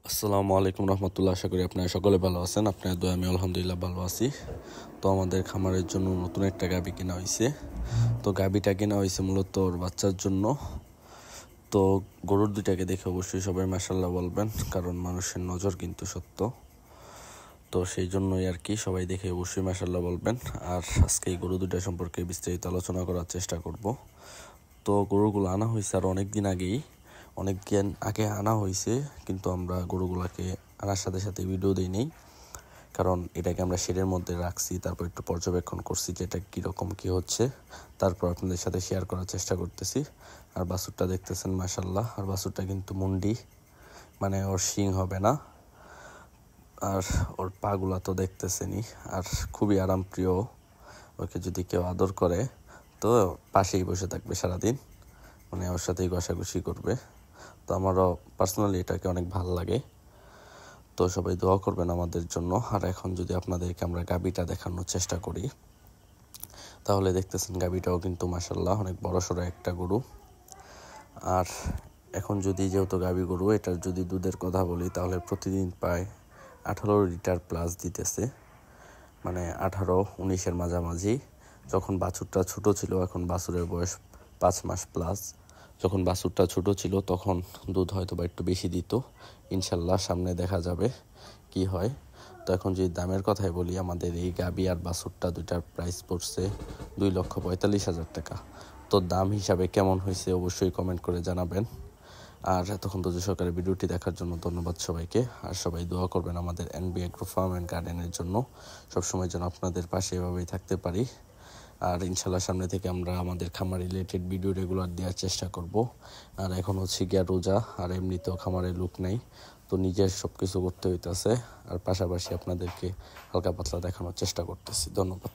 আসসালামু আলাইকুম রহমতুল্লাহ। আশা করি আপনারা সকলে ভালো আছেন। আপনার দোয়া আমি আলহামদুলিল্লাহ ভালো আছি। তো আমাদের খামারের জন্য নতুন একটা গাভী কেনা হয়েছে। তো গাভীটা কেনা হয়েছে মূলত ওর বাচ্চার জন্য। তো গরুর দুইটাকে দেখে অবশ্যই সবাই মাশাআল্লাহ বলবেন, কারণ মানুষের নজর কিন্তু সত্য। তো সেই জন্যই আর কি সবাই দেখে অবশ্যই মাশাআল্লাহ বলবেন। আর আজকে এই গরু দুইটা সম্পর্কে বিস্তারিত আলোচনা করার চেষ্টা করব। তো গরুগুলো আনা হয়েছে আর অনেক দিন আগে আনা হয়েছে, কিন্তু আমরা গরুগুলাকে আনার সাথে সাথে ভিডিও দিই নেই, কারণ এটাকে আমরা শেডের মধ্যে রাখছি, তারপর একটু পর্যবেক্ষণ করছি যে এটা কীরকম কী হচ্ছে, তারপর আপনাদের সাথে শেয়ার করার চেষ্টা করতেছি। আর বাছুরটা দেখতেছেন মাশাআল্লাহ, আর বাছুরটা কিন্তু মুন্ডি, মানে ওর শিং হবে না, আর ওর পাগুলা তো দেখতেছেনই, আর খুবই আরামপ্রিয়। ওকে যদি কেউ আদর করে তো পাশেই বসে থাকবে সারাদিন, মানে ওর সাথেই ঘষাঘষি করবে। তো আমারও পার্সোনালি এটাকে অনেক ভালো লাগে। তো সবাই দোয়া করবেন আমাদের জন্য। আর এখন যদি আপনাদেরকে আমরা গাভীটা দেখানোর চেষ্টা করি, তাহলে দেখতেছেন গাভীটাও কিন্তু মাশাআল্লাহ অনেক বড়সড় একটা গরু। আর এখন যেহেতু গাভী গরু, এটার যদি দুধের কথা বলি, তাহলে প্রতিদিন প্রায় 18 লিটার প্লাস দিতেছে, মানে 18-19-এর মাঝামাঝি। যখন বাছুরটা ছোট ছিল, এখন বাছুরের বয়স 5 মাস প্লাস। যখন বাছুরটা ছোট ছিল তখন দুধ হয়তো বা একটু বেশি দিত, ইনশাল্লাহ সামনে দেখা যাবে কি হয়। তো এখন যদি দামের কথাই বলি, আমাদের এই গাভী আর বাছুরটা দুইটার প্রাইস পড়ছে 2,45,000 টাকা। তো দাম হিসাবে কেমন হয়েছে অবশ্যই কমেন্ট করে জানাবেন। আর এতক্ষণ ধৈর্য সহকারে ভিডিওটি দেখার জন্য ধন্যবাদ সবাইকে। আর সবাই দোয়া করবেন আমাদের এনবি এগ্রো ফার্ম অ্যান্ড গার্ডেনের জন্য, সবসময় যেন আপনাদের পাশে এভাবেই থাকতে পারি। আর ইনশাল্লাহ সামনে থেকে আমরা আমাদের খামার রিলেটেড ভিডিও রেগুলার দেওয়ার চেষ্টা করব। আর এখন হচ্ছে গিয়া রোজা, আর এমনিতেও খামারে লোক নেই, তো নিজের সব কিছু করতে হইতেছে, আর পাশাপাশি আপনাদেরকে হালকা পাতলা দেখানোর চেষ্টা করতেছি। ধন্যবাদ।